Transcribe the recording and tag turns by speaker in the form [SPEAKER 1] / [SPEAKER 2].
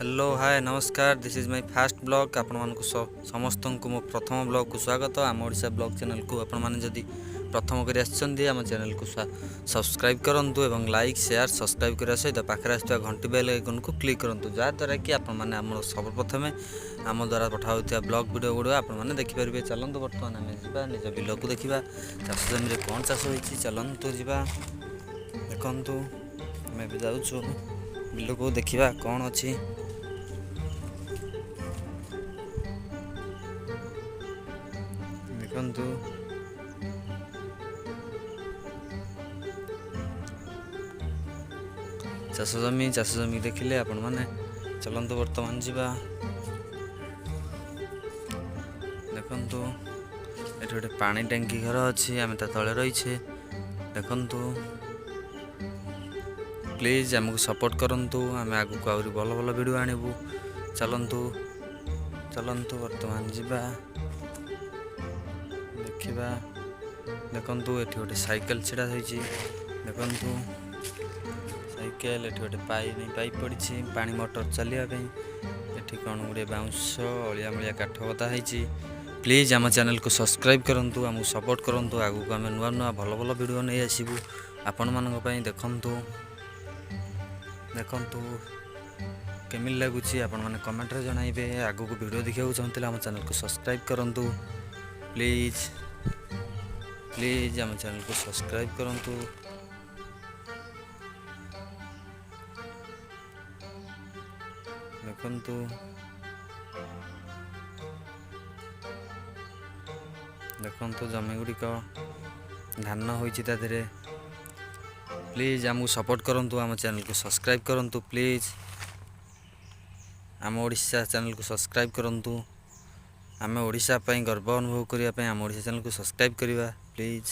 [SPEAKER 1] Hello hi नमस्कार this is my fast blog आपण मानकु समस्त को मो प्रथम ब्लॉग को स्वागत आम ओडिशा ब्लॉग चैनल को आपण माने जदी प्रथम करी आछंदी आम चैनल को सब्सक्राइब करंतु एवं लाइक शेयर सब्सक्राइब करा सहित पाखरे आस्था घंटी बेल आइकन को क्लिक करंतु जा द्वारा कि आपण माने हम सर्वप्रथम आम द्वारा पठा होतिया ब्लॉग वीडियो गुडा आपण माने देखि परबे। चलंतु वर्तमान आम जिबा निज बिल को देखिबा चाष जमी रे कोन चाष होईची चलंतु जिबा देखंतु मैं भी जाउछु बिल को देखिबा कोन अछि। देखंतु चाष जमी देखिले आपण माने चलंतु वर्तमान जिबा देखंतु एठी गोटे पानी टंकी घर अछि आमे ता तळे रहिछे। देखंतु प्लीज हमको सपोर्ट करंतु आमे आगु को आउरी भल भल वीडियो आनिबु। चलंतु वर्तमान जिबा देखिबा देखंतु एठी गोटे साइकेल छिड़ा होईची। देखंतु साइकेल एठी गोटे पाइप पड़िछि पानी मोटर चलिया पई। एठी कोन गुडे बाउंस अलिया मलिया काठ बता होईची। प्लीज आम चैनल को सब्सक्राइब करंतु हमको सपोर्ट करंतु आगु को आमे नुआ नुआ भल भल वीडियो नै आसीबु आपण मानक पई। देखंतु केमिल लागुची आपण माने कमेंट रे जणाइबे। आगु को वीडियो देखिया चाहंतिला आम चैनल को सब्सक्राइब करंतु प्लीज आम चैनल को सब्सक्राइब करंतु। देखंतु जमी गुड़िक धान होईची ता धीरे। प्लीज आमको सपोर्ट करंतु आम चैनल को सब्सक्राइब करंतु। प्लीज आम ओडिशा चैनल को सब्सक्राइब करंतु। आम ओडिशा पई गर्व अनुभव करिया पई आम ओडिशा चैनल को सब्सक्राइब करिवा प्लीज।